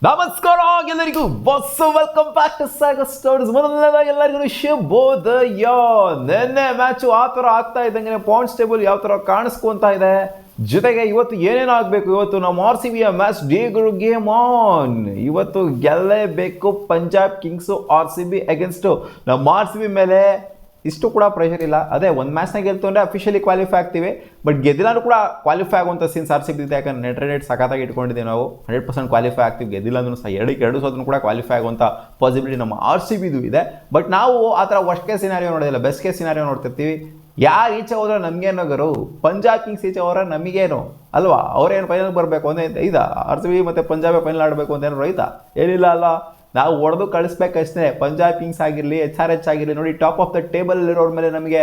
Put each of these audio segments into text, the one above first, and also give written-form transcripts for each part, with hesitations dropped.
ನಮಸ್ಕಾರ ಎಲ್ಲರಿಗೂ ಬಸ್ welcome back to Sagar stories. ಮೊದಲನೇದಾಗಿ ಎಲ್ಲರಿಗೂ ಶುಭೋದಯ. ನಿನ್ನೆ ಮ್ಯಾಚು ಆ ಥರ ಆಗ್ತಾ ಇದ್ದಂಗೆ ಪಾಯಿಂಟ್ಸ್ ಟೇಬಲ್ ಯಾವ ಥರ ಕಾಣಿಸ್ಕೊಂತ ಇದೆ, ಜೊತೆಗೆ ಇವತ್ತು ಏನೇನು ಆಗಬೇಕು, ಇವತ್ತು ನಮ್ಮ RCBಯ ಮ್ಯಾಚ್ ಡೇಗಳು ಗೇಮ್ ಆನ್. ಇವತ್ತು ಗೆಲ್ಲೇಬೇಕು ಪಂಜಾಬ್ ಕಿಂಗ್ಸು RCB ಅಗೇನ್ಸ್ಟು ನಮ್ಮ RCB ಮೇಲೆ. ಇಷ್ಟು ಕೂಡ ಪ್ರೆಷರ್ ಇಲ್ಲ, ಅದೇ ಒಂದು ಮ್ಯಾಚ್ನಾಗ ಗೆಲ್ತು ಅಂದರೆ ಅಫಿಷಿಯಲಿ ಕ್ವಾಲಿಫೈ ಆಗ್ತೀವಿ, ಬಟ್ ಗೆದ್ದಿಲ್ಲಾನು ಕೂಡ ಕ್ವಾಲಿಫೈ ಆಗುವಂಥ ಸೀನ್ಸ್ RCB ಇದೆ. ಯಾಕಂದ್ರೆ ನೆಟ್ ಸಖತ್ತಾಗಿ ಇಟ್ಕೊಂಡಿದ್ದೀವಿ ನಾವು, 100% ಕ್ವಾಲಿಫೈ ಆಗ್ತೀವಿ. ಗೆದ್ದಿಲ್ಲ ಅಂದ್ರೂ ಸಹ ಎರಡು ಸೋದ್ರೂ ಕೂಡ ಕ್ವಾಲಿಫೈ ಆಗುವಂಥ ಪಾಸಿಬಿಲಿಟಿ ನಮ್ಮ RCBದು ಇದೆ. ಬಟ್ ನಾವು ಆ ಥರ ವರ್ಸ್ಟ್ ಕೇಸ್ ಸಿನಾರಿಯೋ ನೋಡೋದಿಲ್ಲ, ಬೆಸ್ಟ್ ಕೇಸ್ ಸಿನಾರಿಯೋ ನೋಡ್ತಿರ್ತೀವಿ. ಯಾರು ಈಚೆ ಹೋದ್ರೆ ನಮಗೇನು ಗರು, ಪಂಜಾಬ್ ಕಿಂಗ್ಸ್ ಈಚೆ ಹೋದ್ರೆ ನಮಗೇನು ಅಲ್ವಾ, ಅವ್ರೇನು ಫೈನಲ್ ಬರಬೇಕು ಒಂದೇ ಐದಾ, RCB ಮತ್ತು ಪಂಜಾಬ್ ಫೈನಲ್ ಆಡಬೇಕು ಅಂತ ಏನು ರೈತಾ ಏನಿಲ್ಲ ಅಲ್ಲ. ನಾವು ಹೊಡೆದು ಕಳಿಸ್ಬೇಕಷ್ಟೇ. ಪಂಜಾಬ್ ಕಿಂಗ್ಸ್ ಆಗಿರಲಿ, SRH ಆಗಿರಲಿ, ನೋಡಿ ಟಾಪ್ ಆಫ್ ದ ಟೇಬಲ್ ಇರೋರ ಮೇಲೆ ನಮಗೆ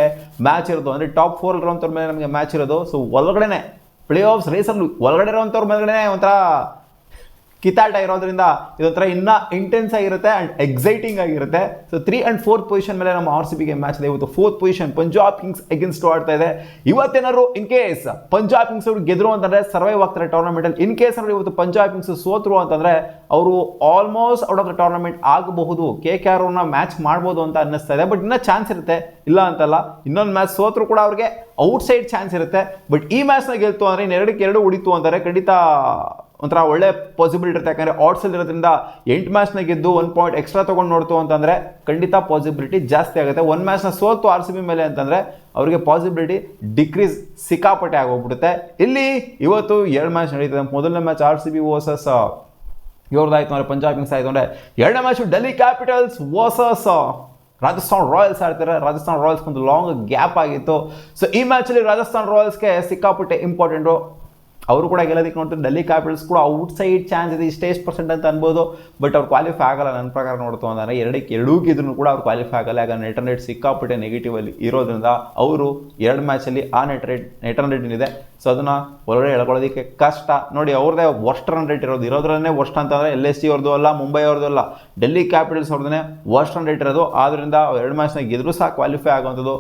ಮ್ಯಾಚ್ ಇರೋದು, ಅಂದರೆ ಟಾಪ್ 4 ಇರೋಂಥವ್ರ ಮೇಲೆ ನಮಗೆ ಮ್ಯಾಚ್ ಇರೋದು. ಸೊ ಒಳಗಡೆ ಪ್ಲೇ ಆಫ್ಸ್ ರೇಸಲ್ಲಿ ಒಳಗಡೆ ಇರೋಂಥವ್ರ ಮೇಲ್ಗಡೆ ಒಂಥರ ಕಿತ್ತಾಟ ಇರೋದ್ರಿಂದ ಇದೊಂಥರ ಇನ್ನೂ ಇಂಟೆನ್ಸ್ ಆಗಿರುತ್ತೆ ಆ್ಯಂಡ್ ಎಕ್ಸೈಟಿಂಗ್ ಆಗಿರುತ್ತೆ. ಸೊ 3 and 4 ಪೊಸಿಷನ್ ಮೇಲೆ ನಮ್ಮ RCBಗೆ ಮ್ಯಾಚ್ ಇದೆ. ಇವತ್ತು 4th position Punjab Kings against ಆಡ್ತಾ ಇದೆ. ಇವತ್ತೇನಾದ್ರು ಇನ್ ಕೇಸ್ ಪಂಜಾಬ್ ಕಿಂಗ್ಸ್ ಅವರು ಗೆದ್ರು ಅಂತಂದರೆ ಸರ್ವೈವ್ ಆಗ್ತಾರೆ ಟೂರ್ನಮೆಂಟಲ್ಲಿ. ಇನ್ ಕೇಸ್ ಅವರು ಇವತ್ತು ಪಂಜಾಬ್ ಕಿಂಗ್ಸ್ ಸೋತರು ಅಂತಂದರೆ ಅವರು almost out of the tournament ಆಗಬಹುದು. KKR ಅವ್ರನ್ನ ಮ್ಯಾಚ್ ಮಾಡ್ಬೋದು ಅಂತ ಅನ್ನಿಸ್ತಾ ಇದೆ, ಬಟ್ ಇನ್ನೂ ಚಾನ್ಸ್ ಇರುತ್ತೆ, ಇಲ್ಲ ಅಂತಲ್ಲ. ಇನ್ನೊಂದು ಮ್ಯಾಚ್ ಸೋತರು ಕೂಡ ಅವ್ರಿಗೆ ಔಟ್ಸೈಡ್ ಚಾನ್ಸ್ ಇರುತ್ತೆ. ಬಟ್ ಈ ಮ್ಯಾಚ್ನ ಗೆಲ್ತು ಅಂದರೆ ಇನ್ನು 2-2 ಉಳಿತು ಅಂತಾರೆ, ಖಂಡಿತ ಒಂಥರ ಒಳ್ಳೆ ಪಾಸಿಬಿಲಿಟಿ ಇರುತ್ತೆ. ಯಾಕಂದರೆ ಆಟ್ಸಲ್ಲಿ ಇರೋದ್ರಿಂದ 8 ಮ್ಯಾಚ್ನ ಗೆದ್ದು 1 ಪಾಯಿಂಟ್ ಎಕ್ಸ್ಟ್ರಾ ತೊಗೊಂಡು ನೋಡ್ತು ಅಂತಂದರೆ ಖಂಡಿತ ಪಾಸಿಬಿಲಿಟಿ ಜಾಸ್ತಿ ಆಗುತ್ತೆ. 1 ಮ್ಯಾಚ್ನ ಸೋತು RCB ಮೇಲೆ ಅಂತಂದರೆ ಅವರಿಗೆ ಪಾಸಿಬಿಲಿಟಿ ಡಿಕ್ರೀಸ್ ಸಿಕ್ಕಾಪಟ್ಟೆ ಆಗೋಗ್ಬಿಡುತ್ತೆ. ಇಲ್ಲಿ ಇವತ್ತು 2 ಮ್ಯಾಚ್ ನಡೀತದೆ. ಮೊದಲನೇ ಮ್ಯಾಚ್ RCB ವರ್ಸಸ್ ಇವ್ರದ್ದಾಯ್ತು ಅಂದರೆ ಪಂಜಾಬ್ ಕಿಂಗ್ಸ್ ಆಯಿತು ಅಂದರೆ, ಎರಡನೇ match Delhi capitals versus Rajasthan Royals ಆಡ್ತಾರೆ. ರಾಜಸ್ಥಾನ್ ರಾಯಲ್ಸ್ ಒಂದು ಲಾಂಗ್ ಗ್ಯಾಪ್ ಆಗಿತ್ತು. ಸೊ ಈ ಮ್ಯಾಚಲ್ಲಿ ರಾಜಸ್ಥಾನ್ ರಾಯಲ್ಸ್ಗೆ ಸಿಕ್ಕಾಪಟ್ಟೆ ಇಂಪಾರ್ಟೆಂಟು. ಅವರು ಕೂಡ ಗೆಲ್ಲೋದಕ್ಕೆ ನೋಡ್ತಾರೆ. ಡೆಲ್ಲಿ ಕ್ಯಾಪಿಟಲ್ಸ್ ಕೂಡ ಔಟ್ಸೈಡ್ ಚಾನ್ಸ್ ಇದೆ, ಇಷ್ಟೇ ಪರ್ಸೆಂಟ್ ಅಂತ ಅನ್ಬೋದು, ಬಟ್ ಅವ್ರು ಕ್ವಾಲಿಫೈ ಆಗಲ್ಲ ನನ್ನ ಪ್ರಕಾರ ನೋಡ್ತು ಅಂದರೆ. 2-2 ಗೆದ್ರೂ ಕೂಡ ಅವ್ರು ಕ್ವಾಲಿಫೈ ಆಗಲ್ಲ. ಯಾಕಂದ್ರೆ ನೆಟ್ ರನ್ ರೇಟ್ ಸಿಕ್ಕಾಪಟ್ಟೆ ನೆಗೆಟಿವ್ ಅಲ್ಲಿ ಇರೋದ್ರಿಂದ ಅವರು 2 ಮ್ಯಾಚಲ್ಲಿ ಆ ನೆಟ್ ರನ್ ರೇಟ್ ಏನಿದೆ, ಸೊ ಅದನ್ನು ಹೊರಗಡೆ ಎಳ್ಕೊಳ್ಳೋದಕ್ಕೆ ಕಷ್ಟ. ನೋಡಿ ಅವ್ರದ್ದೇ ವರ್ಸ್ಟ್ ರನ್ ರೇಟ್ ಇರೋದ್ರಲ್ಲೇ ವರ್ಸ್ಟ್ ಅಂತಂದರೆ LSG ಅವ್ರದ್ದು ಅಲ್ಲ, ಮುಂಬೈ ಅವ್ರದ್ದು ಅಲ್ಲ, ಡೆಲ್ಲಿ ಕ್ಯಾಪಿಟಲ್ಸ್ ಅವ್ರದ್ದೇ ವರ್ಸ್ಟ್ ರನ್ ರೇಟ್ ಇರೋದು. ಆದ್ದರಿಂದ 2 ಮ್ಯಾಚ್ನ ಗೆದ್ರೂ ಸಹ ಕ್ವಾಲಿಫೈ ಆಗುವಂಥದ್ದು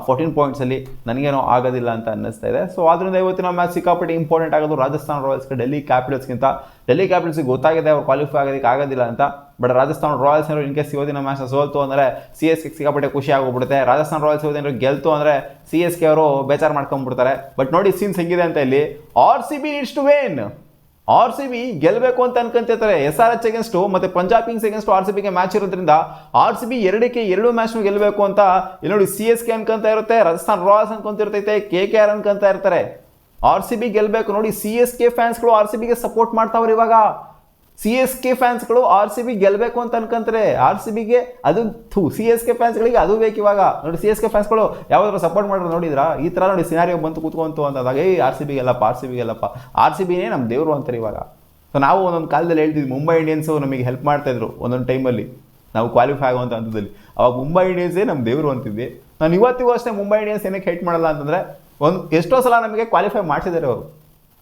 14 ಪಾಯಿಂಟ್ಸಲ್ಲಿ ನನಗೇನೋ ಆಗೋದಿಲ್ಲ ಅಂತ ಅನ್ನಿಸ್ತಾ ಇದೆ. ಸೊ ಆದ್ದರಿಂದ ಇವತ್ತಿನ ಮ್ಯಾಚ್ ಸಿಕ್ಕಾಪಟ್ಟೆ ಇಂಪಾರ್ಟೆಂಟ್ ಆಗೋದು ರಾಜಸ್ಥಾನ್ ರಾಯಲ್ಸ್ಗೆ ಡೆಲ್ಲಿ ಕ್ಯಾಪಿಟಲ್ಸ್ಗಿಂತ. ಡೆಲ್ಲಿ ಕ್ಯಾಪಿಟಲ್ಸ್ಗೆ ಗೊತ್ತಾಗಿದೆ ಅವ್ರು ಕ್ವಾಲಿಫೈ ಆಗೋದಕ್ಕೆ ಆಗೋದಿಲ್ಲ ಅಂತ, ಬಟ್ ರಾಜಸ್ಥಾನ್ ರಾಯಲ್ಸ್ ಏನಾದ್ರು ಇನ್ ಕೇಸ್ ಇವತ್ತಿನ ಮ್ಯಾಚ್ನ ಸೋಲ್ತು ಅಂದರೆ CSK ಸಿಕ್ಕಾಪಟ್ಟೆ ಖುಷಿ ಆಗೋಗ್ಬಿಡುತ್ತೆ. ರಾಜಸ್ಥಾನ್ ರಾಯಲ್ಸ್ ಇವತ್ತೇನಾದ್ರು ಗೆಲ್ತು ಅಂದರೆ CSK ಅವರು ಬೇಜಾರು ಮಾಡ್ಕೊಂಡ್ಬಿಡ್ತಾರೆ. ಬಟ್ ನೋಡಿ ಸೀನ್ಸ್ ಹೆಂಗಿದೆ ಅಂತ, ಇಲ್ಲಿ RCB needs to win. RCB ಗೆಲ್ಲಬೇಕು ಅಂತ ಅನ್ಕೊಂತಿರ್ತಾರೆ. SRH ಅಗೇನ್ಸ್ಟು ಮತ್ತು ಪಂಜಾಬ್ ಕಿಂಗ್ಸ್ ಅಗೇನ್ಸ್ಟು RCBಗೆ ಮ್ಯಾಚ್ ಇರೋದ್ರಿಂದ RCB 2 ಮ್ಯಾಚ್ನು ಗೆಲ್ಲಬೇಕು ಅಂತ ಇಲ್ಲಿ ನೋಡಿ CSK ಅನ್ಕೊಂತ ಇರುತ್ತೆ, ರಾಜಸ್ಥಾನ್ ರಾಯಲ್ಸ್ ಅನ್ಕೊಂತಿರ್ತೈತೆ, KKR ಅನ್ಕೊಂತ ಇರ್ತಾರೆ. RCB ಗೆಲ್ಲಬೇಕು. ನೋಡಿ CSK ಫ್ಯಾನ್ಸ್ಗಳು RCBಗೆ ಸಪೋರ್ಟ್ ಮಾಡ್ತಾವ್ರೆ. ಇವಾಗ CSK ಫ್ಯಾನ್ಸ್ಗಳು RCB ಗೆಲ್ಲಬೇಕು ಅಂತ ಅನ್ಕೊಂತಾರೆ. RCBಗೆ ಅದು CSK ಫ್ಯಾನ್ಸ್ಗಳಿಗೆ ಅದು ಬೇಕು ಇವಾಗ. ನೋಡಿ CSK ಫ್ಯಾನ್ಸ್ಗಳು ಯಾವ್ದಾದ್ರು ಸಪೋರ್ಟ್ ಮಾಡೋದು ನೋಡಿದ್ರಾ, ಈ ಥರ ನೋಡಿ ಸಿನಾರಿಯೋ ಬಂತು ಕೂತ್ಕೊಂತು ಅಂದಾಗ RCB ಗೆಲ್ಲಪ್ಪ, RCBನೇ ನಮ್ಮ ದೇವರು ಅಂತಾರೆ ಇವಾಗ. ಸೊ ನಾವು ಒಂದೊಂದು ಕಾಲದಲ್ಲಿ ಹೇಳ್ತಿದ್ವಿ, ಮುಂಬೈ ಇಂಡಿಯನ್ಸು ನಮಗೆ ಹೆಲ್ಪ್ ಮಾಡ್ತಾಯಿದ್ರು ಒಂದೊಂದು ಟೈಮಲ್ಲಿ ನಾವು ಕ್ವಾಲಿಫೈ ಆಗುವಂಥ ಹಂತದಲ್ಲಿ. ಅವಾಗ ಮುಂಬೈ ಇಂಡಿಯನ್ಸೇ ನಮ್ಮ ದೇವರು ಅಂತಿದ್ವಿ. ನಾನು ಇವತ್ತಿಗೂ ಅಷ್ಟೇ ಮುಂಬೈ ಇಂಡಿಯನ್ಸ್ ಏನಕ್ಕೆ ಹೆಲ್ಪ್ ಮಾಡಲ್ಲ ಅಂತಂದರೆ, ಎಷ್ಟೋ ಸಲ ನಮಗೆ ಕ್ವಾಲಿಫೈ ಮಾಡಿಸಿದ್ದಾರೆ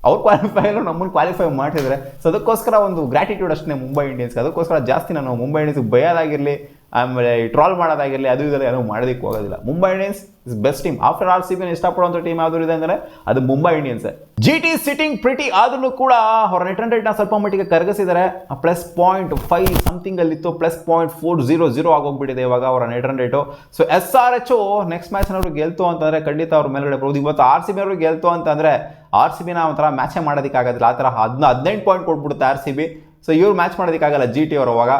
ಅವ್ರು ಕ್ವಾಲಿಫೈ ಅಲ್ಲೂ ನಮ್ಮನ್ನು ಕ್ವಾಲಿಫೈ ಮಾಡಿಸಿದ್ದಾರೆ. ಸೊ ಅದಕ್ಕೋಸ್ಕರ ಒಂದು ಗ್ರ್ಯಾಟಿಟ್ಯೂಡ್ ಅಷ್ಟೇ ಮುಂಬೈ ಇಂಡಿಯನ್ಸ್ಗೆ. ಅದಕ್ಕೋಸ್ಕರ ಜಾಸ್ತಿ ನಾನು ಮುಂಬೈ ಇಂಡಿಯನ್ಸ್ಗೆ ಬಯೋದಾಗಿರಲಿ, ಆಮೇಲೆ ಟ್ರಾಲ್ ಮಾಡೋದಾಗಿರಲಿ, ಅದು ಇದೆಲ್ಲ ಏನೋ ಮಾಡೋದಕ್ಕೆ ಹೋಗೋದಿಲ್ಲ. Mumbai Indians is best team. After RCBನ ಇಷ್ಟಪಡುವಂಥ ಟೀಮ್ ಯಾವ್ದು ಇದೆ ಅಂದರೆ ಅದು Mumbai Indians. GT sitting pretty ಆದ್ರೂ ಕೂಡ ಅವರ ನೆಟ್ ರನ್ ರೇಟ್ನ ಸ್ವಲ್ಪ ಮಟ್ಟಿಗೆ ಕರಗಿಸಿದ್ದಾರೆ. +0.5 ಸಮಥಿಂಗ್ ಅಲ್ಲಿತ್ತು, +0.400 ಆಗೋಗ್ಬಿಟ್ಟಿದೆ ಇವಾಗ ಅವರ net run rate. So SRH next match ಅವರು ಗೆಲ್ತು ಅಂತಂದರೆ ಖಂಡಿತ ಅವ್ರ ಮೇಲ್ಗಡೆ ಬರೋದು. ಇವತ್ತು RCB ಅವರು ಗೆಲ್ತು ಅಂತಂದರೆ RCBನ ಒಂಥರ ಮ್ಯಾಚೇ ಮಾಡೋದಕ್ಕಾಗೋದಿಲ್ಲ. ಆ ಥರ 18 ಪಾಯಿಂಟ್ ಕೊಟ್ಬಿಡುತ್ತೆ RCB. ಸೊ ಇವ್ರು ಮ್ಯಾಚ್ ಮಾಡೋದಕ್ಕಾಗಲ್ಲ GT ಅವರು. ಅವಾಗ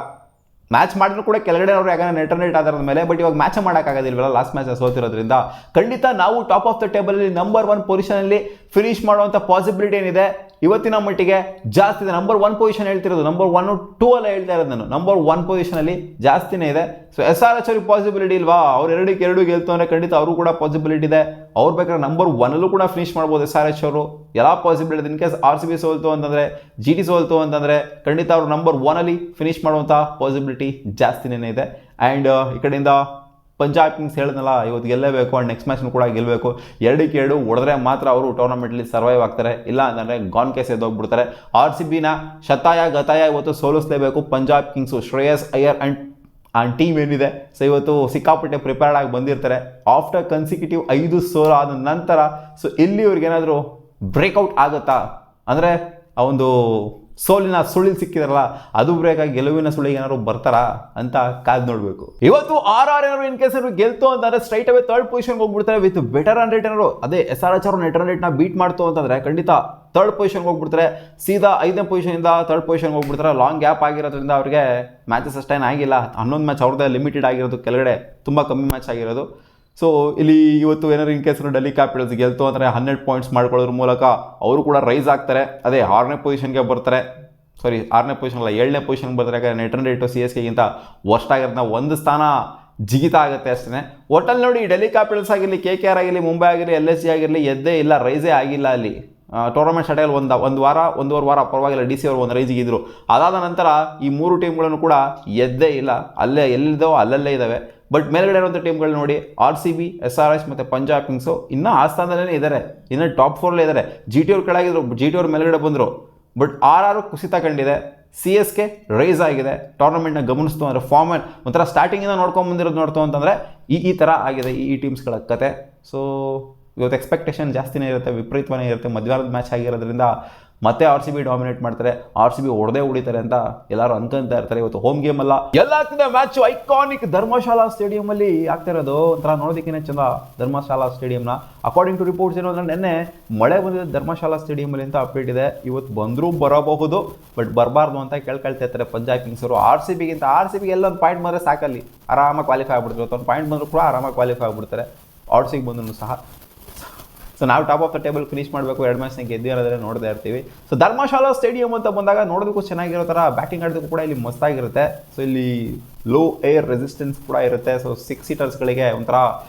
ಮ್ಯಾಚ್ ಮಾಡಿದ್ರು ಕೂಡ ಕೆಳಗಡೆ ಅವರು ಯಾಕಂದರೆ ನೆಟ್ ರನ್ ರೇಟ್ ಆಧಾರದ ಮೇಲೆ, ಬಟ್ ಇವಾಗ ಮ್ಯಾಚ್ ಮಾಡೋಕ್ಕಾಗೋದಿಲ್ವಲ್ಲ ಲಾಸ್ಟ್ ಮ್ಯಾಚ್ ಸೋತಿರೋದ್ರಿಂದ. ಖಂಡಿತ ನಾವು ಟಾಪ್ ಆಫ್ ದ ಟೇಬಲಲ್ಲಿ ನಂಬರ್ 1 ಪೊಸಿಷನಲ್ಲಿ ಫಿನಿಶ್ ಮಾಡುವಂಥ ಪಾಸಿಬಿಲಿಟಿ ಏನಿದೆ ಇವತ್ತಿನ ಮಟ್ಟಿಗೆ ಜಾಸ್ತಿ ಇದೆ. ನಂಬರ್ 1 ಪೊಸಿಷನ್ ಹೇಳ್ತಿರೋದು, ನಂಬರ್ 1, 2 ಅಲ್ಲ ಹೇಳ್ತಾ ಇರೋದು ನಾನು, ನಂಬರ್ 1 ಪೊಸಿಷನಲ್ಲಿ ಜಾಸ್ತಿನೇ ಇದೆ. ಸೊ SRH ಅವ್ರಿಗೆ ಪಾಸಿಬಿಲಿಟಿ ಇಲ್ವಾ, ಅವ್ರು 2-2 ಗೆಲ್ತು ಅಂದರೆ ಖಂಡಿತ ಅವರು ಕೂಡ ಪಾಸಿಬಿಲಿಟಿ ಇದೆ. ಅವ್ರು ಬೇಕಾದ್ರೆ ನಂಬರ್ 1ಅಲ್ಲೂ ಕೂಡ ಫಿನಿಶ್ ಮಾಡ್ಬೋದು SRH ಅವರು. ಎಲ್ಲ ಪಾಸಿಬಿಲಿಟಿ. ಇನ್ ಕೇಸ್ RCB ಸೋಲ್ತು ಅಂತಂದರೆ, GT ಸೋಲ್ತು ಅಂತಂದರೆ ಖಂಡಿತ ಅವರು ನಂಬರ್ 1ಅಲ್ಲಿ ಫಿನಿಶ್ ಮಾಡುವಂಥ ಪಾಸಿಬಿಲಿಟಿ ಜಾಸ್ತಿನೇ ಇದೆ. ಆ್ಯಂಡ್ ಈ ಕಡೆಯಿಂದ ಪಂಜಾಬ್ ಕಿಂಗ್ಸ್ ಹೇಳಿದ್ನಲ್ಲ, ಇವತ್ತು ಗೆಲ್ಲಬೇಕು ಆ್ಯಂಡ್ ನೆಕ್ಸ್ಟ್ ಮ್ಯಾಚ್ನು ಕೂಡ ಗೆಲ್ಲಬೇಕು. 2-2 ಹೊಡೆದ್ರೆ ಮಾತ್ರ ಅವರು ಟೂರ್ನಮೆಂಟಲ್ಲಿ ಸರ್ವೈವ್ ಆಗ್ತಾರೆ, ಇಲ್ಲ ಅಂತಂದರೆ ಗಾನ್ ಕೇಸ್ ಎದ್ದೋಗ್ಬಿಡ್ತಾರೆ. RCBನ ಶತಾಯ ಗತಾಯ ಇವತ್ತು ಸೋಲಿಸಲೇಬೇಕು Punjab Kings. Shreyas Iyer and team ಏನಿದೆ, ಸೊ ಇವತ್ತು ಸಿಕ್ಕಾಪಟ್ಟೆ ಪ್ರಿಪೇರ್ಡ್ ಆಗಿ ಬಂದಿರ್ತಾರೆ ಆಫ್ಟರ್ ಕನ್ಸಿಕ್ಯೂಟಿವ್ 5 ಸೋಲು ಆದ ನಂತರ. ಸೊ ಇಲ್ಲಿ ಇವ್ರಿಗೇನಾದರೂ ಬ್ರೇಕ್ಔಟ್ ಆಗುತ್ತಾ ಅಂದರೆ ಆ ಒಂದು ಸೋಲಿನ ಸುಳಿಲ್ ಸಿಕ್ಕಿದಾರಲ್ಲ ಅದು ಬೇಕಾಗಿ ಗೆಲುವಿನ ಸುಳಿಗೆ ಏನಾದ್ರು ಬರ್ತಾರಾ ಅಂತ ಕಾದ್ ನೋಡ್ಬೇಕು. ಇವತ್ತು RR ಏನಾದ್ರು ಇನ್ ಕೇಸ್ ಏನಾದ್ರು ಗೆಲ್ತು ಅಂತಂದ್ರೆ ಸ್ಟ್ರೈಟ್ ಅವೇ ಥರ್ಡ್ ಪೊಸಿಷನ್ಗೆ ಹೋಗ್ಬಿಡ್ತಾರೆ ವಿತ್ ಬೆಟರ್ ರನ್ ರೇಟ್. ಏನಾದ್ರು ಅದೇ SRH ಅವರು ನೆಟ್ ರನ್ ರೇಟ್ನ ಬೀಟ್ ಮಾಡ್ತು ಅಂತಂದ್ರೆ ಖಂಡಿತ ಥರ್ಡ್ ಪೊಸಿಷನ್ಗೆ ಹೋಗ್ಬಿಡ್ತಾರೆ. ಸೀದಾ 5ನೇ ಪೊಸಿಷನಿಂದ ಥರ್ಡ್ ಪೊಸಿಷನ್ಗೆ ಹೋಗ್ಬಿಡ್ತಾರೆ. ಲಾಂಗ್ ಗ್ಯಾಪ್ ಆಗಿರೋದ್ರಿಂದ ಅವ್ರಿಗೆ ಮ್ಯಾಚಸ್ ಅಷ್ಟೇನು ಆಗಿಲ್ಲ. 11 ಮ್ಯಾಚ್ ಅವ್ರದ್ದೇ ಲಿಮಿಟೆಡ್ ಆಗಿರೋದು, ಕೆಳಗಡೆ ತುಂಬ ಕಮ್ಮಿ ಮ್ಯಾಚ್ ಆಗಿರೋದು. ಸೊ ಇಲ್ಲಿ ಇವತ್ತು ಏನಾದ್ರು ಇನ್ ಕೇಸ್ ಡೆಲ್ಲಿ ಕ್ಯಾಪಿಟಲ್ಸ್ ಗೆಲ್ತು ಅಂದರೆ 12 ಪಾಯಿಂಟ್ಸ್ ಮಾಡ್ಕೊಳ್ಳೋದ್ರ ಮೂಲಕ ಅವರು ಕೂಡ ರೈಸ್ ಆಗ್ತಾರೆ. ಅದೇ 6ನೇ ಪೊಸಿಷನ್ಗೆ ಬರ್ತಾರೆ. 6ನೇ ಪೊಸಿಷನ್ ಅಲ್ಲ, 7ನೇ ಪೊಸಿಷನ್ಗೆ ಬರ್ತಾರೆ. ಯಾಕಂದರೆ ನೆಟ್ ರನ್ ರೇಟು CSKಗಿಂತ ವರ್ಸ್ಟ್ ಆಗಿರೋದ್ರಿಂದ ಒಂದು ಸ್ಥಾನ ಜಿಗಿತ ಆಗುತ್ತೆ ಅಷ್ಟೇ. ಒಟ್ಟಲ್ಲಿ ನೋಡಿ, ಡೆಲ್ಲಿ ಕ್ಯಾಪಿಟಲ್ಸ್ ಆಗಿರಲಿ, KKR ಆಗಿರಲಿ, ಮುಂಬೈ ಆಗಿರಲಿ, LSG ಆಗಿರಲಿ ಎದ್ದೇ ಇಲ್ಲ, ರೈಸೇ ಆಗಿಲ್ಲ. ಅಲ್ಲಿ ಟೂರ್ನಮೆಂಟ್ ಸ್ಟಾರ್ಟಾಗಲಿ ಒಂದೂವರೆ ವಾರ ಪರವಾಗಿಲ್ಲ, DC ಅವರು ಒಂದು ರೈಜಿಗೆ ಇದ್ದರು. ಅದಾದ ನಂತರ ಈ 3 ಟೀಮ್ಗಳನ್ನು ಕೂಡ ಎದ್ದೇ ಇಲ್ಲ, ಅಲ್ಲೇ ಎಲ್ಲಿದ್ದಾವೋ ಅಲ್ಲಲ್ಲೇ ಇದ್ದಾವೆ. ಬಟ್ ಮೇಲ್ಗಡೆ ಇರುವಂಥ ಟೀಮ್ಗಳು ನೋಡಿ, RCB, SRH ಮತ್ತು ಪಂಜಾಬ್ ಕಿಂಗ್ಸು ಇನ್ನೂ ಆ ಸ್ಥಾನದಲ್ಲೇ ಇದ್ದಾರೆ, ಇನ್ನೂ ಟಾಪ್ 4 ಇದ್ದಾರೆ. GT ಅವ್ರು ಕೆಳಗಿದ್ರು, GT ಅವ್ರು ಮೇಲ್ಗಡೆ ಬಂದರು. ಬಟ್ RR ಕುಸಿತ ಕಂಡಿದೆ, CSK ರೈಸ್ ಆಗಿದೆ. ಟೂರ್ನಮೆಂಟ್ನ ಗಮನಿಸ್ತು ಅಂದರೆ ಫಾರ್ಮನ್ ಒಂಥರ ಸ್ಟಾರ್ಟಿಂಗಿಂದ ನೋಡ್ಕೊಂಬಂದಿರೋದು ನೋಡ್ತು ಅಂತಂದರೆ ಈ ಥರ ಆಗಿದೆ ಈ ಟೀಮ್ಸ್ಗಳ ಕತೆ. ಸೊ ಇವತ್ತು ಎಕ್ಸ್ಪೆಕ್ಟೇಷನ್ ಜಾಸ್ತಿನೇ ಇರುತ್ತೆ, ವಿಪರೀತವೇ ಇರುತ್ತೆ. ಮಧ್ಯಾಹ್ನದ ಮ್ಯಾಚ್ ಆಗಿರೋದ್ರಿಂದ ಮತ್ತೆ RCB ಡಾಮಿನೇಟ್ ಮಾಡ್ತಾರೆ, RCB ಹೊಡೆದೇ ಉಳಿತಾರೆ ಅಂತ ಎಲ್ಲರೂ ಅನ್ಕೊಂತ ಇರ್ತಾರೆ. ಇವತ್ತು ಹೋಮ್ ಗೇಮ್ ಅಲ್ಲ, ಎಲ್ಲ ಆಗ್ತಿದೆ ಮ್ಯಾಚ್ ಐಕಾನಿಕ್ ಧರ್ಮಶಾಲಾ ಸ್ಟೇಡಿಯಂ ಅಲ್ಲಿ ಆಗ್ತಾ ಇರೋದು. ಒಂಥರ ನೋಡೋದಕ್ಕೇನೆ ಚಂದ ಧರ್ಮಶಾಲಾ ಸ್ಟೇಡಿಯಂನ. ಅಕಾರ್ಡಿಂಗ್ ಟು ರಿಪೋರ್ಟ್ಸ್ ಏನೋ ಅಂದ್ರೆ ನಿನ್ನೆ ಮಳೆ ಬಂದಿದೆ ಧರ್ಮಶಾಲಾ ಸ್ಟೇಡಿಯಂ ಅಲ್ಲಿ ಅಂತ ಅಪ್ಡೇಟ್ ಇದೆ. ಇವತ್ತು ಬಂದರೂ ಬರಬಹುದು, ಬಟ್ ಬರಬಾರ್ದು ಅಂತ ಕೇಳ್ಕೊಳ್ತಾ ಇರ್ತಾರೆ ಪಂಜಾಬ್ ಕಿಂಗ್ಸ್ ಅವರು. RCBಗೆ ಎಲ್ಲೊಂದು ಪಾಯಿಂಟ್ ಬಂದರೆ ಸಾಕಲ್ಲಿ ಆರಾಮಾಗಿ ಕ್ವಾಲಿಫೈ ಆಗ್ಬಿಡ್ತಾರೆ. ಒಂದು ಪಾಯಿಂಟ್ ಬಂದರೂ ಕೂಡ ಆರಾಮಾಗಿ ಕ್ವಾಲಿಫೈ ಆಗ್ಬಿಡ್ತಾರೆ, RCB ಬಂದರೂ ಸಹ. ಸೊ ನಾವು top of the table finish ಮಾಡಬೇಕು, 2 ಮ್ಯಾಚ್ನ ಗೆದ್ದಿರೋದ್ರೆ ನೋಡ್ತಾ ಇರ್ತೀವಿ. ಸೊ ಧರ್ಮಶಾಲಾ ಸ್ಟೇಡಿಯಂ ಅಂತ ಬಂದಾಗ ನೋಡೋದಕ್ಕೂ ಚೆನ್ನಾಗಿರೋ ಥರ, ಬ್ಯಾಟಿಂಗ್ ಆಡೋದಕ್ಕೂ ಕೂಡ ಇಲ್ಲಿ ಮಸ್ತಾಗಿರುತ್ತೆ. ಸೊ ಇಲ್ಲಿ ಲೋ ಏರ್ ರೆಸಿಸ್ಟೆನ್ಸ್ ಕೂಡ ಇರುತ್ತೆ. ಸೊ 6 ಸೀಟರ್ಸ್ಗಳಿಗೆ ಒಂಥರ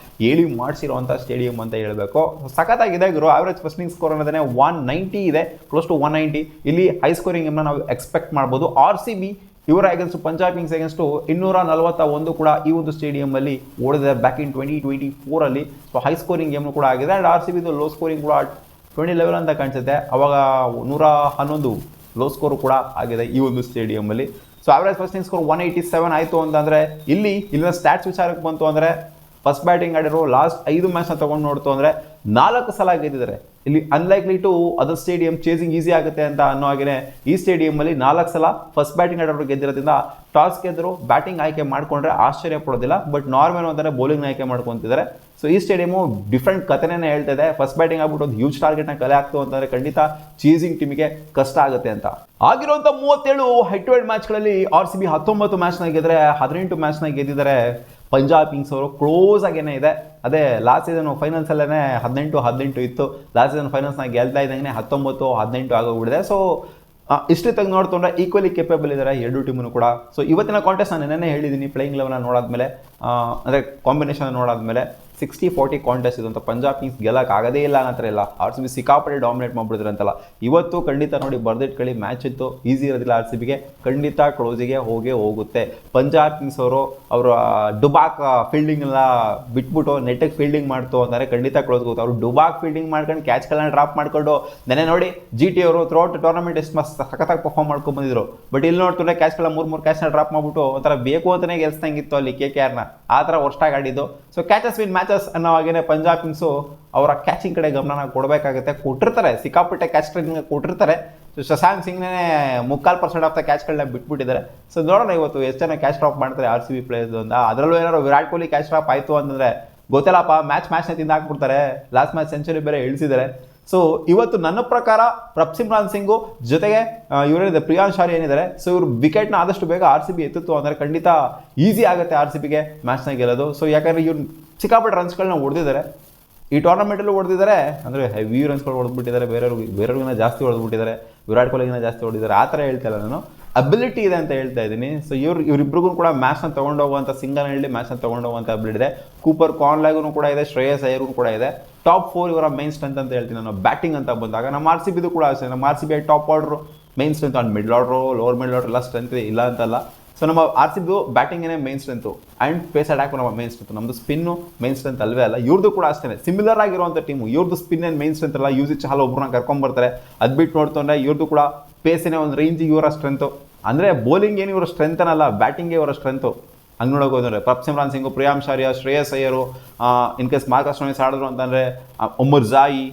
ಏಳಿ ಮಾಡಿಸಿರುವಂಥ ಸ್ಟೇಡಿಯಂ ಅಂತ ಹೇಳಬೇಕು. ಸಖತ್ತಾಗಿದೆ ಗುರು. ಆವ್ರೇಜ್ ಫಸ್ಟಿಂಗ್ ಸ್ಕೋರ್ ಅನ್ನೋದೇ 190 ಇದೆ, ಕ್ಲೋಸ್ ಟು 190. ಇಲ್ಲಿ ಹೈ ಸ್ಕೋರಿಂಗ್ ಗೇಮ್ನ ನಾವು ಎಕ್ಸ್ಪೆಕ್ಟ್ ಮಾಡ್ಬೋದು. RCB ಇವರ ಅಗೇನ್ಸ್ಟ್ ಪಂಜಾಬ್ ಕಿಂಗ್ಸ್ ಅಗೇನ್ಸ್ಟು 241 ಕೂಡ ಈ ಒಂದು ಸ್ಟೇಡಿಯಂಲ್ಲಿ ಓಡಿದೆ back in 2024 so high scoring ಗೇಮ್ನು ಕೂಡ ಆಗಿದೆ. ಆ್ಯಂಡ್ RCBದು ಲೋ ಸ್ಕೋರಿಂಗ್ ಕೂಡ 2011 ಅಂತ ಕಾಣಿಸುತ್ತೆ. ಅವಾಗ 111 ಲೋ ಸ್ಕೋರು ಕೂಡ ಆಗಿದೆ ಈ ಒಂದು ಸ್ಟೇಡಿಯಂಲ್ಲಿ. ಸೊ ಆವ್ರೇಜ್ ಫಸ್ಟಿಂಗ್ ಸ್ಕೋರ್ 187 ಆಯಿತು ಅಂತಂದರೆ ಇಲ್ಲಿನ ಸ್ಟ್ಯಾಟ್ಸ್ ವಿಚಾರಕ್ಕೆ ಬಂತು ಅಂದರೆ ಫಸ್ಟ್ ಬ್ಯಾಟಿಂಗ್ ಆಡಿರೋ ಲಾಸ್ಟ್ 5 ಮ್ಯಾಚ್ನ ತೊಗೊಂಡು ನೋಡ್ತು ಅಂದರೆ 4 ಸಲ ಗೆದ್ದಿದ್ದಾರೆ. ಇಲ್ಲಿ unlikely to other stadium chasing easy ಆಗುತ್ತೆ ಅಂತ ಅನ್ನೋ ಹಾಗೆ ಈ ಸ್ಟೇಡಿಯಂಲ್ಲಿ 4 ಸಲ ಫಸ್ಟ್ ಬ್ಯಾಟಿಂಗ್ ಆಡೋರು ಗೆದ್ದಿರೋದ್ರಿಂದ ಟಾಸ್ ಗೆದ್ದರು ಬ್ಯಾಟಿಂಗ್ ಆಯ್ಕೆ ಮಾಡಿಕೊಂಡ್ರೆ ಆಶ್ಚರ್ಯ ಪಡೋದಿಲ್ಲ. ಬಟ್ ನಾರ್ಮಲ್ ಅಂತಂದರೆ ಬೌಲಿಂಗ್ನ ಆಯ್ಕೆ ಮಾಡ್ಕೊತಿದ್ದಾರೆ. ಸೊ ಈ ಸ್ಟೇಡಿಯಮು ಡಿಫ್ರೆಂಟ್ ಕಥೆನೇ ಹೇಳ್ತಾ ಇದೆ. ಫಸ್ಟ್ ಬ್ಯಾಟಿಂಗ್ ಆಗ್ಬಿಟ್ಟು ಒಂದು ಹ್ಯೂಜ್ ಟಾರ್ಗೆಟ್ನ ಕಲೆ ಆಗ್ತು ಅಂತಂದರೆ ಖಂಡಿತ ಚೇಸಿಂಗ್ ಟೀಮಿಗೆ ಕಷ್ಟ ಆಗುತ್ತೆ ಅಂತ. ಆಗಿರುವಂಥ 37 ಹೆಡ್ ಟು ಹೆಡ್ ಮ್ಯಾಚ್ಗಳಲ್ಲಿ RCB 19 ಮ್ಯಾಚ್ನ ಗೆದ್ದರೆ 18 ಮ್ಯಾಚ್ನ ಗೆದ್ದಿದ್ದಾರೆ. ಪಂಜಾಬ್ ಕಿಂಗ್ಸ್ ಅವರು ಕ್ಲೋಸ್ ಆಗೇನೆ ಇದೆ. ಅದೇ ಲಾಸ್ಟ್ ಸೀಸನ್ ಫೈನಲ್ಸಲ್ಲೇ 18 ಇತ್ತು. ಲಾಸ್ಟ್ ಸೀಸನ್ ಫೈನಲ್ಸ್ನ ಗೆಲ್ತಾ ಇದ್ದಂಗೆ 19-18 ಆಗೋಗ್ಬಿಡಿದೆ. ಸೊ ಇಷ್ಟೇ ತೆಗೆದು ನೋಡ್ಕೊಂಡ್ರೆ ಈಕ್ವಲಿ ಕೇಪಬಲ್ ಇದ್ದಾರೆ ಎರಡು ಟೀಮನ್ನು ಕೂಡ. ಸೊ ಇವತ್ತಿನ ಕಾಂಟೆಸ್ಟ್ ನಾನು ನೆನ್ನೆ ಹೇಳಿದ್ದೀನಿ, ಪ್ಲೇಯಿಂಗ್ ಲೆವೆನ್ನ ನೋಡಾದ್ಮೇಲೆ ಅಂದರೆ ಕಾಂಬಿನೇಷನ್ ನೋಡಾದ್ಮೇಲೆ 60-40 ಕಾಂಟೆಸ್ಟ್ ಇದು ಅಂತ. ಪಂಜಾಬ್ ಕಿಂಗ್ಸ್ ಗೆಲ್ಲಕ್ಕಾಗದೇ ಇಲ್ಲ ಅನ್ನತ್ರ ಇಲ್ಲ, RCB ಸಿಕ್ಕಾಪಟ್ಟೆ ಡಾಮಿನೇಟ್ ಮಾಡಿಬಿಡಿದ್ರು ಅಂತಲ್ಲ. ಇವತ್ತು ಖಂಡಿತ ನೋಡಿ ಬರ್ದಿಟ್ಕೊಳ್ಳಿ, ಮ್ಯಾಚ್ ಇತ್ತು, ಈಸಿ ಇರೋದಿಲ್ಲ RCBಗೆ, ಖಂಡಿತ ಕ್ಲೋಸಿಗೆ ಹೋಗುತ್ತೆ. ಪಂಜಾಬ್ ಕಿಂಗ್ಸ್ ಅವರ ಡುಬಾಕ್ ಫೀಲ್ಡಿಂಗ್ನೆಲ್ಲ ಬಿಟ್ಬಿಟ್ಟು ನೆಟ್ಟಿಗೆ ಫೀಲ್ಡಿಂಗ್ ಮಾಡ್ತು ಅಂದರೆ ಖಂಡಿತ ಕ್ಲೋಸ್ ಹೋಗುತ್ತೆ. ಅವರು ಡುಬಾಕ್ ಫೀಲ್ಡಿಂಗ್ ಮಾಡ್ಕೊಂಡು ಕ್ಯಾಚ್ಗಳನ್ನ ಡ್ರಾಪ್ ಮಾಡಿಕೊಂಡು ನೆನೆ ನೋಡಿ GT ಅವರು ಥ್ರೂಔಟ್ ಟೂರ್ನಮೆಂಟ್ ಎಷ್ಟು ಮಸ್ತ್ ಸಖತ್ತಾಗಿ ಪರ್ಫಾರ್ಮ್ ಮಾಡ್ಕೊಂಡು ಬಂದಿದ್ರು. ಬಟ್ ಇಲ್ಲಿ ನೋಡ್ತಾರೆ ಕ್ಯಾಚ್ಗಳ 3 ಕ್ಯಾಚ್ನ ಡ್ರಾಪ್ ಮಾಡಿಬಿಟ್ಟು ಒಂಥರ ಬೇಕು ಅಂತಲೇ ಗೆಲ್ಸ್ದಂಗಿತ್ತು ಅಲ್ಲಿ KKRನ, ಆ ಥರ ವರ್ಸ್ಟಾಗಿ ಆಡಿದ್ದು. ಸೊ ಕ್ಯಾಚಸ್ ವಿನ್ ಮ್ಯಾಚಸ್ ಅನ್ನೋ ಹಾಗೇನೆ ಪಂಜಾಬ್ ಕಿಂಗ್ಸು ಅವರ ಕ್ಯಾಚಿಂಗ್ ಕಡೆ ಗಮನ ಕೊಡಬೇಕಾಗುತ್ತೆ. ಕೊಟ್ಟಿರ್ತಾರೆ, ಸಿಕ್ಕಾಪಟ್ಟೆ ಕ್ಯಾಚ್ ಟ್ರೈನಿಂಗ್ ಕೊಟ್ಟಿರ್ತಾರೆ. ಸೊ ಶಶಾಂಕ್ ಸಿಂಗ್ನೇ 3.25% ಆಫ್ ದ ಕ್ಯಾಚ್ಗಳನ್ನ ಬಿಟ್ಬಿಟ್ಟಿದ್ದಾರೆ. ಸೊ ನೋಡೋಣ ಇವತ್ತು ಎಷ್ಟು ಜನ ಕ್ಯಾಚ್ ಡ್ರಾಪ್ ಮಾಡ್ತಾರೆ RCB ಪ್ಲೇಯರ್ಸ್ ಅಂತ. ಅದರಲ್ಲೂ ಏನಾದ್ರು ವಿರಾಟ್ ಕೊಹ್ಲಿ ಕ್ಯಾಚ್ ಡ್ರಾಪ್ ಆಯಿತು ಅಂತಂದರೆ ಗೊತ್ತಿಲ್ಲಪ್ಪ, ಮ್ಯಾಚ್ನ ತಿಂದಾಕ್ಬಿಡ್ತಾರೆ. ಲಾಸ್ಟ್ ಮ್ಯಾಚ್ ಸೆಂಚುರಿ ಬೇರೆ ಇಳಿಸಿದ್ದಾರೆ. ಸೊ ಇವತ್ತು ನನ್ನ ಪ್ರಕಾರ ಪ್ರಭ್ಸಿಮ್ರಾನ್ ಸಿಂಗು ಜೊತೆಗೆ ಇವರೇನಿದೆ ಪ್ರಿಯಾಂಶ್ ಆರ್ಯ ಏನಿದ್ದಾರೆ, ಸೊ ಇವರು ವಿಕೆಟ್ನ ಆದಷ್ಟು ಬೇಗ RCB ಎತ್ತಿತ್ತು ಅಂದರೆ ಖಂಡಿತ ಈಸಿ ಆಗುತ್ತೆ RCBಗೆ ಮ್ಯಾಚ್ನ ಗೆಲ್ಲೋದು. ಸೊ ಯಾಕಂದರೆ ಇವ್ರು ಸಿಕ್ಕಾಪಟ್ಟೆ ರನ್ಸ್ಗಳನ್ನ ಹೊಡೆದಿದ್ದಾರೆ ಈ ಟೂರ್ನಮೆಂಟಲ್ಲೂ, ಹೊಡೆದಿದ್ದಾರೆ ಅಂದರೆ ಹೆವಿ ರನ್ಸ್ಗಳು ಹೊಡೆದ್ಬಿಟ್ಟಿದ್ದಾರೆ. ಬೇರೆಯವ್ರಿಗಿನ ಜಾಸ್ತಿ ಹೊಡೆದ್ಬಿಟ್ಟಿದ್ದಾರೆ, ವಿರಾಟ್ ಕೊಹ್ಲಿಗಿನ ಜಾಸ್ತಿ ಹೊಡೆದಿದ್ದಾರೆ. ಆ ಥರ ಹೇಳ್ತಾ ಇಲ್ಲ ನಾನು, ಅಬಿಲಿಟಿ ಇದೆ ಅಂತ ಹೇಳ್ತಾ ಇದ್ದೀನಿ. ಸೊ ಇವರಿಬ್ರಿಗೂ ಕೂಡ ಮ್ಯಾಚ್ನ ತೊಗೊಂಡೋಗುವಂಥ ಸಿಂಗಲ್ ಹೇಳಿ ಮ್ಯಾಚ್ನ ತೊಗೊಂಡೋಗುವಂಥ ಅಬಿಲಿಟಿ ಇದೆ. ಕೂಪರ್ ಕಾನ್ಲಾಗೂ ಕೂಡ ಇದೆ, ಶ್ರೇಯಸ್ ಅಯ್ಯರ್ಗೂ ಕೂಡ ಇದೆ. ಟಾಪ್ 4 ಇವರ ಮೈನ್ ಸ್ಟ್ರೆಂತ್ ಅಂತ ಹೇಳ್ತೀನಿ ನಾನು. ಬ್ಯಾಟಿಂಗ್ ಅಂತ ಬಂದಾಗ ನಮ್ಮ RCBದು ಕೂಡ ಅಷ್ಟೇ. ನಮ್ಮ RCB top order main strength, and middle order lower middle order ಎಲ್ಲ ಸ್ಟ್ರೆಂತ್ ಇಲ್ಲ ಅಂತಲ್ಲ. ಸೊ ನಮ್ಮ RCBದು ಬ್ಯಾಟಿಂಗೇ main strength and pace attack ನಮ್ಮ ಮೈನ್ ಸ್ಟ್ರೆಂತ್. ನಮ್ಮದು ಸ್ಪಿನ್ನು ಮೈನ್ ಸ್ಟ್ರೆಂತ್ ಅಲ್ವೇ ಅಲ್ಲ. ಇವ್ರದ್ದು ಕೂಡ ಅಷ್ಟೇ ಸಿಮಿಲರ್ ಆಗಿರುವಂಥ ಟೀಮು. ಇವ್ರದ್ದು ಸ್ಪಿನ್ ಏನು ಮೈನ್ ಸ್ಟ್ರೆಂತ್ ಅಲ್ಲ, ಯೂಸಿ ಚಹಲ್ ಒಬ್ಬರನ್ನ ಕರ್ಕೊಂಬರ್ತಾರೆ. ಅದು ಬಿಟ್ಟು ನೋಡ್ತಂದ್ರೆ ಇವ್ರದ್ದು ಕೂಡ ಪೇಸೇನೆ ಒಂದು ರೇಂಜಿಗೆ ಇವರ ಸ್ಟ್ರೆಂತು. ಅಂದರೆ ಬೌಲಿಂಗ್ ಏನು ಇವರ ಸ್ಟ್ರೆಂತ್ ಅನ್ನಲ್ಲ, ಬ್ಯಾಟಿಂಗೇ ಇವರ ಸ್ಟ್ರೆಂತು. ಹಂಗೆ ನೋಡೋಕೋದ್ರೆ ಪ್ರಭ್ಸಿಮ್ರಾನ್ ಸಿಂಗು, ಪ್ರಿಯಾಂಶ್ ಆರ್ಯ, Shreyas ಅಯ್ಯರು, in case Marcus Stoinis ಆಡಿದ್ರು ಅಂತಂದರೆ ಒಮರ್ ಜಾಯಿ,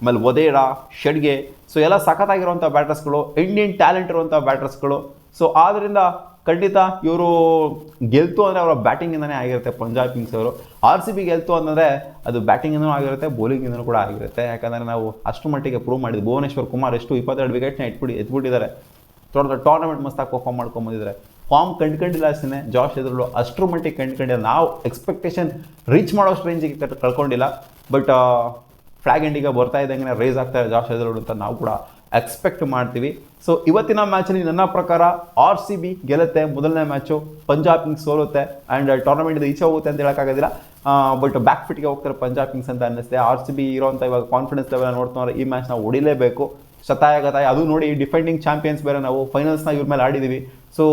ಆಮೇಲೆ ವದೇರಾ, ಶೆಡ್ಗೆ, ಸೊ ಎಲ್ಲ ಸಖತ್ತಾಗಿರುವಂಥ ಬ್ಯಾಟರ್ಸ್ಗಳು, ಇಂಡಿಯನ್ ಟ್ಯಾಲೆಂಟ್ ಇರುವಂಥ ಬ್ಯಾಟರ್ಸ್ಗಳು. ಸೊ ಆದ್ದರಿಂದ ಖಂಡಿತ ಇವರು ಗೆಲ್ತು ಅಂದರೆ ಅವರ ಬ್ಯಾಟಿಂಗಿಂದನೇ ಆಗಿರುತ್ತೆ. ಪಂಜಾಬ್ ಕಿಂಗ್ಸ್ ಅವರು RCB ಗೆಲ್ತು ಅಂತಂದರೆ ಅದು ಬ್ಯಾಟಿಂಗಿಂದನೂ ಆಗಿರುತ್ತೆ, ಬೌಲಿಂಗಿಂದನೂ ಕೂಡ ಆಗಿರುತ್ತೆ. ಯಾಕಂದರೆ ನಾವು ಅಷ್ಟು ಮಟ್ಟಿಗೆ ಪ್ರೂವ್ ಮಾಡಿದ್ವಿ. ಭುವನೇಶ್ವರ್ ಕುಮಾರ್ ಎಷ್ಟು 22 ವಿಕೆಟ್ನ ಎತ್ಬಿಟ್ಟಿದ್ದಾರೆ. ದೊಡ್ಡ ಟೂರ್ನಮೆಂಟ್ ಮಸ್ತಾಗಿ ಪರ್ಫಾರ್ಮ್ ಮಾಡ್ಕೊಂಬಂದಿದ್ದಾರೆ. ಫಾರ್ಮ್ ಕಂಡ್ಕೊಂಡಿಲ್ಲ ಅಷ್ಟೇ. ಜಾಶ್ ಹೆಸರು ಅಷ್ಟರ ಮಟ್ಟಿಗೆ ಕಂಡ್ಕೊಂಡಿಲ್ಲ. ನಾವು ಎಕ್ಸ್ಪೆಕ್ಟೇಷನ್ ರೀಚ್ ಮಾಡೋಷ್ಟು ರೇಂಜಿಗೆ ಕಳ್ಕೊಂಡಿಲ್ಲ. ಬಟ್ ಫ್ಲಾಗ್ ಎಂಡಿಗೆ ಬರ್ತಾ ಇದ್ದಂಗೆ ರೇಸ್ ಆಗ್ತಾರೆ ಜಾಶ್ ಹೆಸರು ಅಂತ ನಾವು ಕೂಡ ಎಕ್ಸ್ಪೆಕ್ಟ್ ಮಾಡ್ತೀವಿ. ಸೊ ಇವತ್ತಿನ ಮ್ಯಾಚಲ್ಲಿ ನನ್ನ ಪ್ರಕಾರ RCB ಗೆಲ್ಲುತ್ತೆ ಮೊದಲನೇ ಮ್ಯಾಚು, ಪಂಜಾಬ್ ಕಿಂಗ್ಸ್ ಸೋಲುತ್ತೆ. ಆ್ಯಂಡ್ ಟೂರ್ನಮೆಂಟ್ ಈಚೆ ಹೋಗುತ್ತೆ ಅಂತ ಹೇಳೋಕ್ಕಾಗೋದಿಲ್ಲ. ಬಟ್ ಬ್ಯಾಕ್ ಫಿಟ್ಗೆ ಹೋಗ್ತಾರೆ ಪಂಜಾಬ್ ಕಿಂಗ್ಸ್ ಅಂತ ಅನ್ನಿಸ್ತೆ. RCB ಇರೋಂಥ ಇವಾಗ ಕಾನ್ಫಿಡೆನ್ಸ್ ಲೆವೆಲ್ ನೋಡ್ತಾರೆ, ಈ ಮ್ಯಾಚ್ ನಾವು ಹೊಡಿಲೇಬೇಕು ಶತಾಯ ಅದು ನೋಡಿ. ಡಿಫೆಂಡಿಂಗ್ ಚಾಂಪಿಯನ್ಸ್ ಬೇರೆ, ನಾವು ಫೈನಲ್ಸ್ನ ಇವ್ರ ಮೇಲೆ ಆಡಿದ್ದೀವಿ. ಸೊ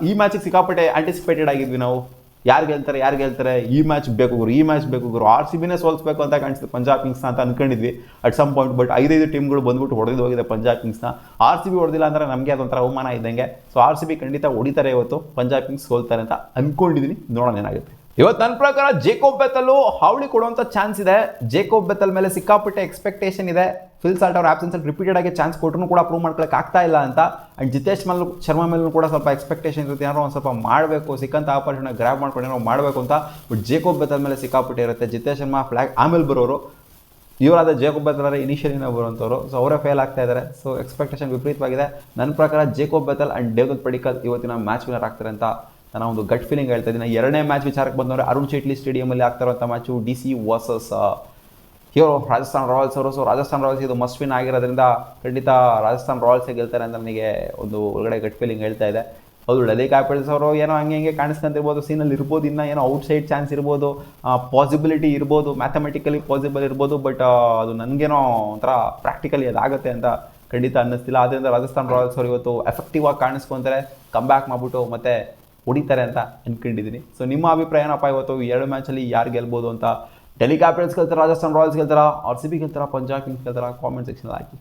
ಈ ಮ್ಯಾಚಿಗೆ ಸಿಕ್ಕಾಪಟ್ಟೆ ಆಂಟಿಸಿಪೇಟೆಡ್ ಆಗಿದ್ವಿ ನಾವು. ಯಾರು ಗೆಲ್ತಾರೆ, ಈ ಮ್ಯಾಚ್ ಬೇಕು ಗುರು, RCBನೇ ಸೋಲಿಸ್ಬೇಕು ಅಂತ ಕಾಣಿಸುತ್ತೆ ಪಂಜಾಬ್ ಕಿಂಗ್ಸ್ನ ಅಂತ ಅಂದ್ಕೊಂಡಿದ್ವಿ ಅಟ್ ಸಮ್ ಪಾಯಿಂಟ್. ಬಟ್ 5 ಟೀಮ್ಗಳು ಬಂದ್ಬಿಟ್ಟು ಹೊಡೆದು ಹೋಗಿದೆ ಪಂಜಾಬ್ ಕಿಂಗ್ಸ್ನ. RCB ಹೊಡೆದಿಲ್ಲ ಅಂದರೆ ನಮಗೆ ಅದೊಂಥರ ಅವಮಾನ ಇದ್ದಂಗೆ. ಸೊ RCB ಖಂಡಿತ ಹೊಡಿತಾರೆ ಇವತ್ತು, ಪಂಜಾಬ್ ಕಿಂಗ್ಸ್ ಸೋಲ್ತಾರೆ ಅಂತ ಅಂದ್ಕೊಂಡಿದ್ದೀನಿ. ನೋಡೋಣ ಏನಾಗುತ್ತೆ. ಇವತ್ತು ನನ್ನ ಪ್ರಕಾರ ಜೇಕೋಬ್ ಬೆಥೆಲ್ ಹಾವಳಿ ಕೊಡುವಂಥ ಚಾನ್ಸ್ ಇದೆ. ಜೇಕೋಬ್ ಬೆಥೆಲ್ ಮೇಲೆ ಸಿಕ್ಕಾಪಟ್ಟೆ ಎಕ್ಸ್ಪೆಕ್ಟೇಷನ್ ಇದೆ. ಫಿಲ್ ಸಾಲ್ಟ್ ಅವ್ರ ಆಬ್ಸೆನ್ಸಲ್ಲಿ ರಿಪೀಟೆಡ್ ಆಗಿ ಚಾನ್ಸ್ ಕೊಟ್ಟರು ಕೂಡ ಪ್ರೂವ್ ಮಾಡ್ಕೊಳಕ್ಕೆ ಆಗ್ತಾ ಇಲ್ಲ ಅಂತ. ಆ್ಯಂಡ್ ಜಿತೇಶ್ ಶರ್ಮಾ ಮೇಲೂ ಕೂಡ ಸ್ವಲ್ಪ ಎಕ್ಸ್ಪೆಕ್ಟೇಷನ್ ಇರುತ್ತೆ, ಏನಾದ್ರು ಒಂದು ಸ್ವಲ್ಪ ಮಾಡಬೇಕು, ಸಿಕ್ಕಂಥ ಆಪರ್ಚುನಿಟಿ ಗ್ರ್ಯಾಬ್ ಮಾಡ್ಕೊಂಡು ಏನೋ ಮಾಡಬೇಕು ಅಂತ. ಬಟ್ ಜೇಕೋಬ್ ಬೆಥೆಲ್ ಮೇಲೆ ಸಿಕ್ಕಾಪಟ್ಟೆ ಇರುತ್ತೆ. ಜಿತೇಶ್ ಶರ್ಮಾ ಫ್ಲಾಗ್ ಆಮೇಲೆ ಬರೋರು, ಇವರಾದ ಜೇಕೋಬ್ ಬೆಥೆಲ್ ಇನಿಷಿಯಲಿನ ಬರುವಂಥವ್ರು. ಸೊ ಅವರೇ ಫೇಲ್ ಆಗ್ತಾ ಇದ್ದಾರೆ. ಸೊ ಎಕ್ಸ್ಪೆಕ್ಟೇಷನ್ ವಿಪರೀತವಾಗಿದೆ. ನನ್ನ ಪ್ರಕಾರ Jacob Bethell and Devdutt Padikkal ಇವತ್ತಿನ ಮ್ಯಾಚ್ ವಿನ್ನರ್ ಆಗ್ತಾರೆ ಅಂತ ನಾನು ಒಂದು ಗಟ್ ಫೀಲಿಂಗ್ ಹೇಳ್ತಾ ಇದ್ದೀನಿ. ಎರಡನೇ ಮ್ಯಾಚ್ ವಿಚಾರಕ್ಕೆ ಬಂದವರೆ ಅರುಣ್ ಜೇಟ್ಲಿ ಸ್ಟೇಡಿಯಮಲ್ಲಿ ಆಗ್ತಾರಂಥ ಮ್ಯಾಚು DC ವರ್ಸಸ್ ಹೀರೋ ರಾಜಸ್ಥಾನ್ ರಾಯಲ್ಸ್ ಅವರು. ಸೊ ರಾಜಸ್ಥಾನ್ ರಾಯಲ್ಸ್ ಇದು ಮಸ್ಟ್ ವಿನ್ ಆಗಿರೋದ್ರಿಂದ ಖಂಡಿತ ರಾಜಸ್ಥಾನ್ ರಾಯಲ್ಸೇ ಗೆಲ್ತಾರೆ ಅಂತ ನನಗೆ ಒಂದು ಒಳಗಡೆ ಗಟ್ ಫೀಲಿಂಗ್ ಹೇಳ್ತಾ ಇದೆ. ಹೌದು, ಡೆಲ್ಲಿ ಕ್ಯಾಪಿಟಲ್ಸ್ ಅವರು ಏನೋ ಹಂಗೆ ಕಾಣಿಸ್ಕೊಂತಿರ್ಬೋದು, ಸೀನಲ್ಲಿ ಇರ್ಬೋದು, ಇನ್ನೂ ಏನೋ ಔಟ್ಸೈಡ್ ಚಾನ್ಸ್ ಇರ್ಬೋದು, ಪಾಸಿಬಿಲಿಟಿ ಇರ್ಬೋದು, ಮ್ಯಾಥಮೆಟಿಕಲಿ ಪಾಸಿಬಲ್ ಇರ್ಬೋದು. ಬಟ್ ಅದು ನನಗೇನೋ ಒಂಥರ ಪ್ರಾಕ್ಟಿಕಲಿ ಅದಾಗುತ್ತೆ ಅಂತ ಖಂಡಿತ ಅನ್ನಿಸ್ತಿಲ್ಲ. ಆದ್ದರಿಂದ ರಾಜಸ್ಥಾನ್ ರಾಯಲ್ಸ್ ಅವರು ಇವತ್ತು ಎಫೆಕ್ಟಿವ್ ಆಗಿ ಕಾಣಿಸ್ಕೊತಾರೆ, ಕಮ್ ಬ್ಯಾಕ್ ಮಾಡಿಬಿಟ್ಟು ಮತ್ತೆ ಹೊಡಿತಾರೆ ಅಂತ ಅಂದ್ಕೊಂಡಿದ್ದೀನಿ. ಸೊ ನಿಮ್ಮ ಅಭಿಪ್ರಾಯ ಏನಪ್ಪ ಇವತ್ತು ಈ 2 ಮ್ಯಾಚಲ್ಲಿ ಯಾರು ಗೆಲ್ಬೋದು ಅಂತ? ಡೆಲ್ಲಿ ಕ್ಯಾಪಿಟಲ್ಸ್ ಗೆಲ್ತಾರಾ, ರಾಜಸ್ಥಾನ್ ರಾಯಲ್ಸ್ ಗೆಲ್ತಾರಾ, RCB ಗೆಲ್ತಾರಾ, ಪಂಜಾಬ್ ಕಿಂಗ್ಸ್ ಗೆಲ್ತಾರಾ? ಕಾಮೆಂಟ್ ಸೆಕ್ಷನ್ ಹಾಕಿ.